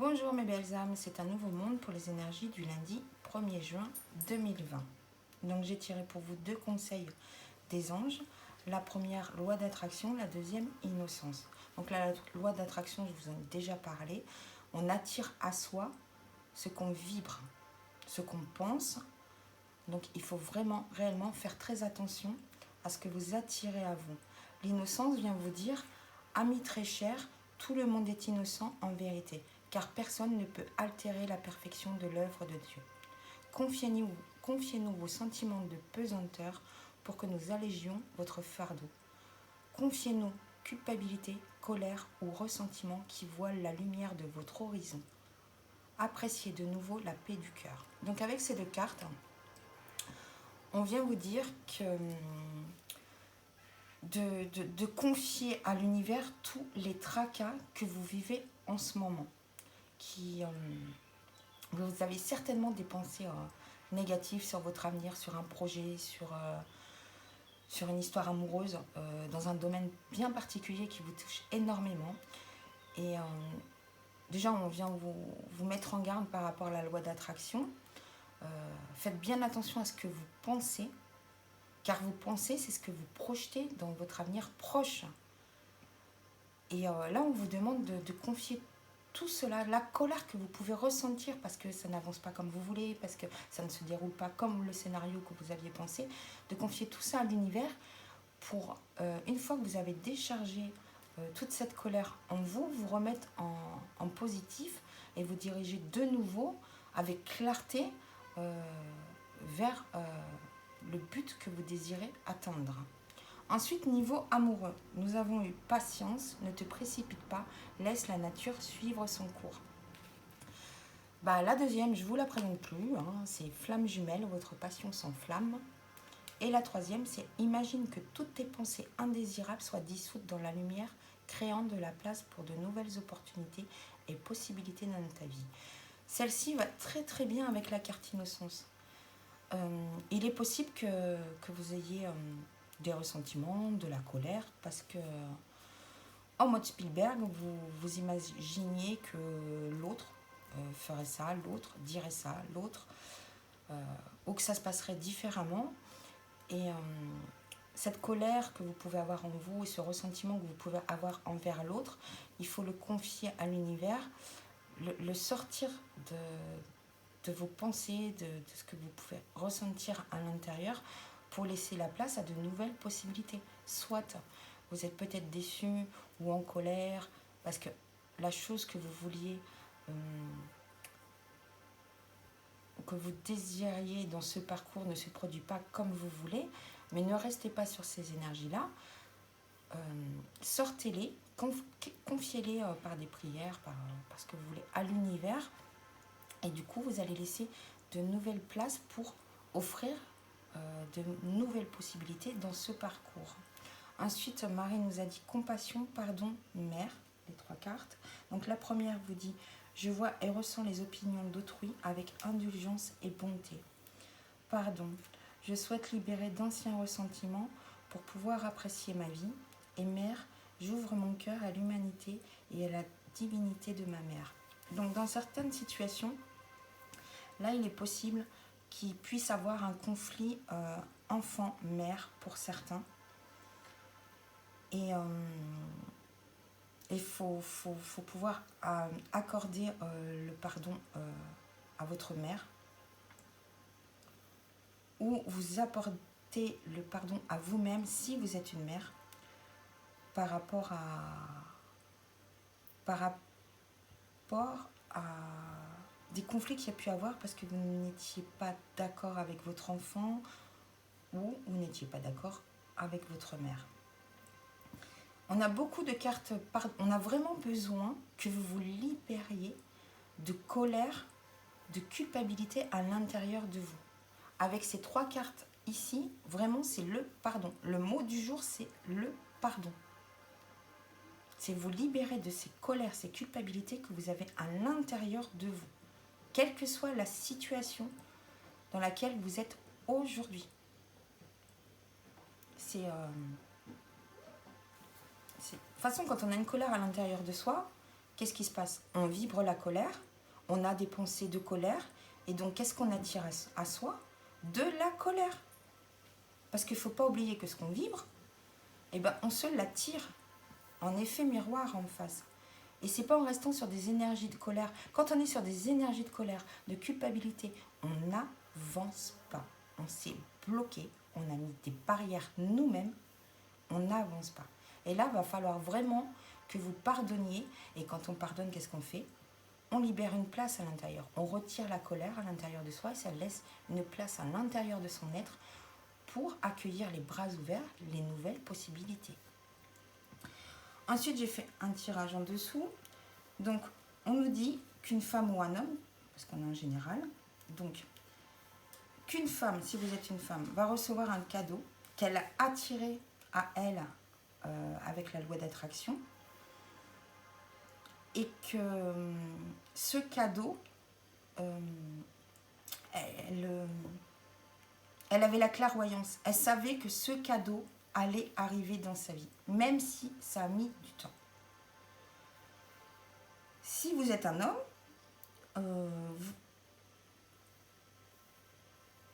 Bonjour mes belles âmes, c'est un nouveau monde pour les énergies du lundi 1er juin 2020. Donc j'ai tiré pour vous deux conseils des anges. La première, loi d'attraction, la deuxième, innocence. Donc la loi d'attraction, je vous en ai déjà parlé. On attire à soi ce qu'on vibre, ce qu'on pense. Donc il faut vraiment, réellement faire très attention à ce que vous attirez à vous. L'innocence vient vous dire, ami très cher, tout le monde est innocent en vérité, car personne ne peut altérer la perfection de l'œuvre de Dieu. Confiez-nous vos sentiments de pesanteur pour que nous allégions votre fardeau. Confiez-nous culpabilité, colère ou ressentiment qui voilent la lumière de votre horizon. Appréciez de nouveau la paix du cœur. Donc avec ces deux cartes, on vient vous dire que de confier à l'univers tous les tracas que vous vivez en ce moment. Vous avez certainement des pensées négatives sur votre avenir, sur un projet, sur une histoire amoureuse, dans un domaine bien particulier qui vous touche énormément. Et déjà, on vient vous mettre en garde par rapport à la loi d'attraction. Faites bien attention à ce que vous pensez, car vous pensez, c'est ce que vous projetez dans votre avenir proche. Et là, on vous demande de confier tout cela, la colère que vous pouvez ressentir parce que ça n'avance pas comme vous voulez, parce que ça ne se déroule pas comme le scénario que vous aviez pensé, de confier tout ça à l'univers pour, une fois que vous avez déchargé toute cette colère en vous, vous remettre en positif et vous diriger de nouveau avec clarté vers le but que vous désirez atteindre. Ensuite, niveau amoureux, nous avons eu patience, ne te précipite pas, laisse la nature suivre son cours. La deuxième, je ne vous la présente plus, c'est flamme jumelle, votre passion s'enflamme. Et la troisième, c'est imagine que toutes tes pensées indésirables soient dissoutes dans la lumière, créant de la place pour de nouvelles opportunités et possibilités dans ta vie. Celle-ci va très très bien avec la carte innocence. Il est possible que vous ayez des ressentiments, de la colère, parce que en mode Spielberg, vous imaginiez que l'autre ferait ça, l'autre dirait ça, l'autre, ou que ça se passerait différemment. Et cette colère que vous pouvez avoir en vous et ce ressentiment que vous pouvez avoir envers l'autre, il faut le confier à l'univers, le sortir de vos pensées, de ce que vous pouvez ressentir à l'intérieur pour laisser la place à de nouvelles possibilités. Soit vous êtes peut-être déçu ou en colère parce que la chose que vous vouliez, que vous désiriez dans ce parcours ne se produit pas comme vous voulez, mais ne restez pas sur ces énergies-là. Sortez-les, confiez-les par des prières, par ce que vous voulez à l'univers. Et du coup, vous allez laisser de nouvelles places pour offrir de nouvelles possibilités dans ce parcours. Ensuite, Marie nous a dit compassion, pardon, mère, les trois cartes. Donc la première vous dit je vois et ressens les opinions d'autrui avec indulgence et bonté. Pardon, je souhaite libérer d'anciens ressentiments pour pouvoir apprécier ma vie. Et mère, j'ouvre mon cœur à l'humanité et à la divinité de ma mère. Donc dans certaines situations, là il est possible qu'il puisse avoir un conflit enfant-mère pour certains. Et il faut pouvoir accorder le pardon à votre mère, ou vous apporter le pardon à vous-même si vous êtes une mère par rapport à des conflits qu'il y a pu avoir parce que vous n'étiez pas d'accord avec votre enfant ou vous n'étiez pas d'accord avec votre mère. On a beaucoup de cartes, on a vraiment besoin que vous vous libériez de colère, de culpabilité à l'intérieur de vous. Avec ces trois cartes ici, vraiment c'est le pardon. Le mot du jour, c'est le pardon. C'est vous libérer de ces colères, ces culpabilités que vous avez à l'intérieur de vous. Quelle que soit la situation dans laquelle vous êtes aujourd'hui. De toute façon, quand on a une colère à l'intérieur de soi, qu'est-ce qui se passe? On vibre la colère, on a des pensées de colère, et donc qu'est-ce qu'on attire à soi? De la colère. Parce qu'il ne faut pas oublier que ce qu'on vibre, eh ben, on se l'attire en effet miroir en face. Et c'est pas en restant sur des énergies de colère. Quand on est sur des énergies de colère, de culpabilité, on n'avance pas. On s'est bloqué, on a mis des barrières nous-mêmes, on n'avance pas. Et là, il va falloir vraiment que vous pardonniez. Et quand on pardonne, qu'est-ce qu'on fait? On libère une place à l'intérieur. On retire la colère à l'intérieur de soi et ça laisse une place à l'intérieur de son être pour accueillir les bras ouverts, les nouvelles possibilités. Ensuite, j'ai fait un tirage en dessous. Donc, on nous dit qu'une femme ou un homme, parce qu'on est en général, donc, qu'une femme, si vous êtes une femme, va recevoir un cadeau qu'elle a attiré à elle avec la loi d'attraction, et que ce cadeau, elle avait la clairvoyance. Elle savait que ce cadeau allait arriver dans sa vie, même si ça a mis du temps. Si vous êtes un homme,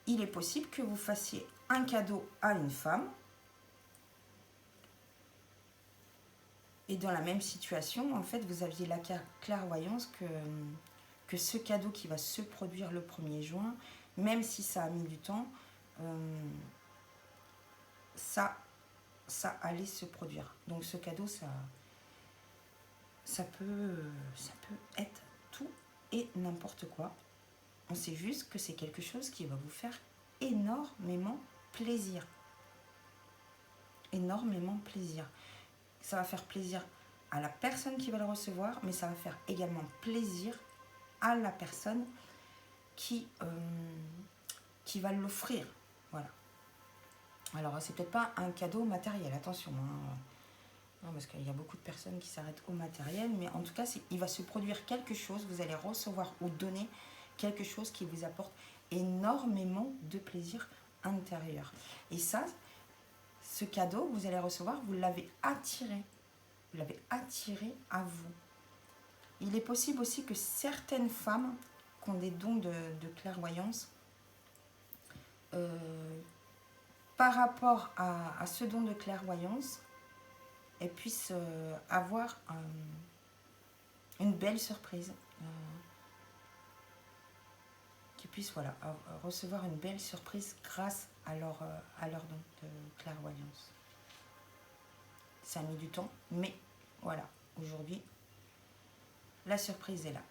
il est possible que vous fassiez un cadeau à une femme, et dans la même situation, en fait, vous aviez la clairvoyance que ce cadeau qui va se produire le 1er juin, même si ça a mis du temps, ça allait se produire. Donc ce cadeau, ça peut être tout et n'importe quoi. On sait juste que c'est quelque chose qui va vous faire énormément plaisir. Énormément plaisir. Ça va faire plaisir à la personne qui va le recevoir, mais ça va faire également plaisir à la personne qui va l'offrir. Voilà. Alors, c'est peut-être pas un cadeau matériel, attention. Non, parce qu'il y a beaucoup de personnes qui s'arrêtent au matériel, mais en tout cas, il va se produire quelque chose, vous allez recevoir ou donner quelque chose qui vous apporte énormément de plaisir intérieur. Et ça, ce cadeau, vous allez recevoir, vous l'avez attiré. Vous l'avez attiré à vous. Il est possible aussi que certaines femmes qui ont des dons de clairvoyance, par rapport à ce don de clairvoyance, elles puissent avoir une belle surprise. Qu'ils puissent recevoir une belle surprise grâce à leur don de clairvoyance. Ça a mis du temps, mais voilà, aujourd'hui, la surprise est là.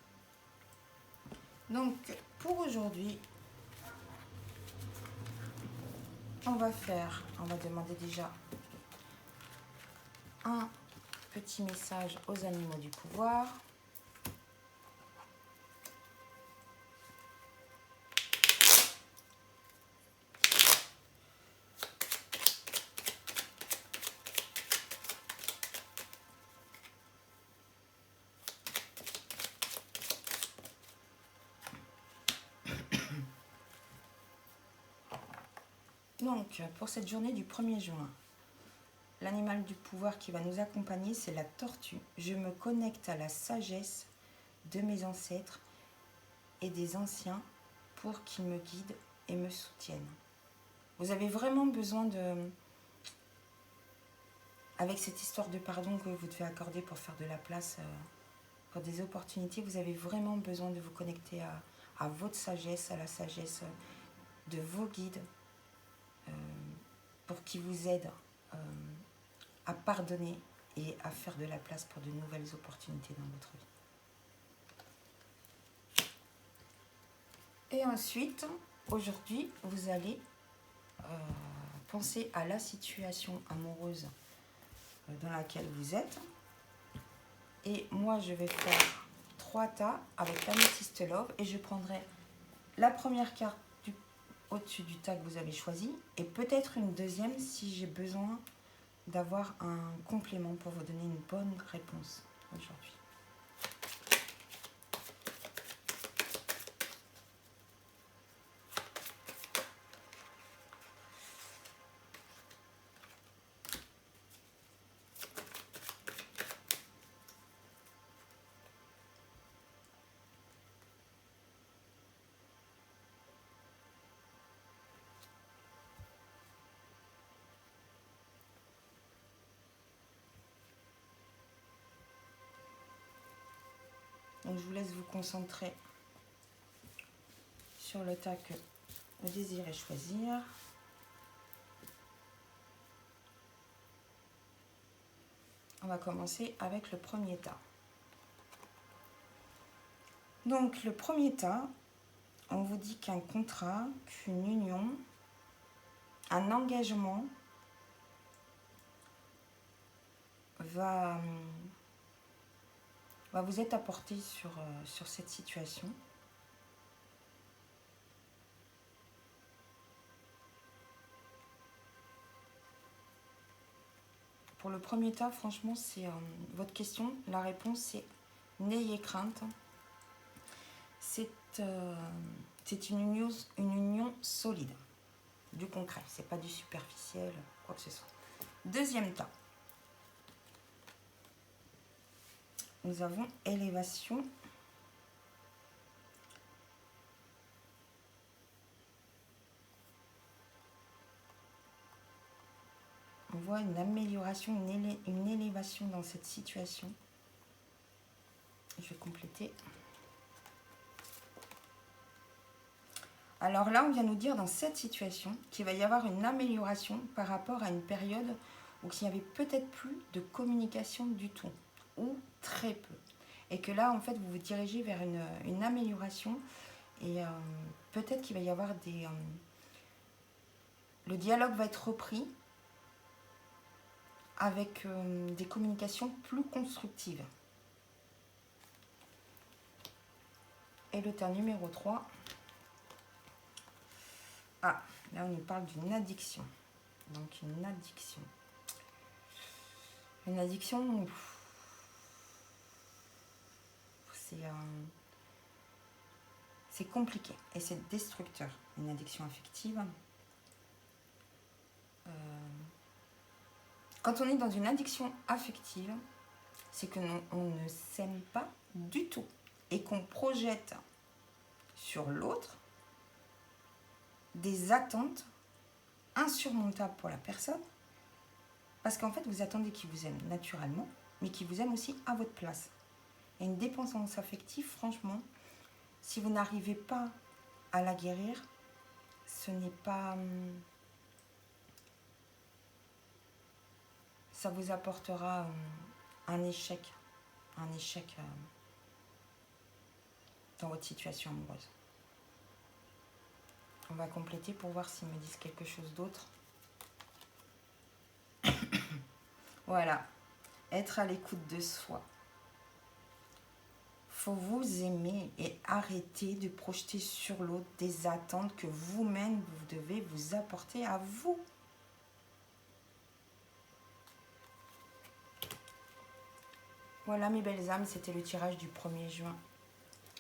Donc, pour aujourd'hui, on va demander déjà un petit message aux animaux du pouvoir. Donc, pour cette journée du 1er juin, l'animal du pouvoir qui va nous accompagner, c'est la tortue. Je me connecte à la sagesse de mes ancêtres et des anciens pour qu'ils me guident et me soutiennent. Vous avez vraiment besoin avec cette histoire de pardon que vous devez accorder pour faire de la place pour des opportunités, vous avez vraiment besoin de vous connecter à votre sagesse, à la sagesse de vos guides, pour qu'ils vous aident à pardonner et à faire de la place pour de nouvelles opportunités dans votre vie. Et ensuite, aujourd'hui, vous allez penser à la situation amoureuse dans laquelle vous êtes. Et moi, je vais faire 3 tas avec l'améthyste love et je prendrai la première carte au-dessus du tas que vous avez choisi et peut-être une deuxième si j'ai besoin d'avoir un complément pour vous donner une bonne réponse aujourd'hui. Donc je vous laisse vous concentrer sur le tas que vous désirez choisir. On va commencer avec le premier tas. Donc le premier tas, on vous dit qu'un contrat, qu'une union, un engagement va vous être apporté sur cette situation. Pour le premier tas, franchement, c'est votre question. La réponse, c'est n'ayez crainte. C'est une union solide, du concret. C'est pas du superficiel, quoi que ce soit. Deuxième tas. Nous avons élévation. On voit une amélioration, une élévation dans cette situation. Je vais compléter. Alors là, on vient nous dire dans cette situation qu'il va y avoir une amélioration par rapport à une période où il n'y avait peut-être plus de communication du tout, ou très peu. Et que là, en fait, vous vous dirigez vers une amélioration et peut-être qu'il va y avoir des... le dialogue va être repris avec des communications plus constructives. Et le tas numéro 3. Ah, là on nous parle d'une addiction. Donc une addiction. Une addiction, c'est compliqué et c'est destructeur. Une addiction affective. Quand on est dans une addiction affective, c'est que on ne s'aime pas du tout et qu'on projette sur l'autre des attentes insurmontables pour la personne, parce qu'en fait vous attendez qu'il vous aime naturellement, mais qu'il vous aime aussi à votre place. Et une dépendance affective, franchement, si vous n'arrivez pas à la guérir, ce n'est pas... ça vous apportera un échec dans votre situation amoureuse. On va compléter pour voir s'ils me disent quelque chose d'autre. Voilà, être à l'écoute de soi. Faut vous aimer et arrêter de projeter sur l'autre des attentes que vous-même vous devez vous apporter à vous. Voilà mes belles âmes, c'était le tirage du 1er juin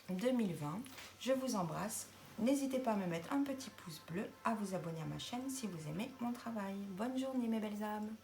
2020. Je vous embrasse. N'hésitez pas à me mettre un petit pouce bleu, à vous abonner à ma chaîne si vous aimez mon travail. Bonne journée mes belles âmes.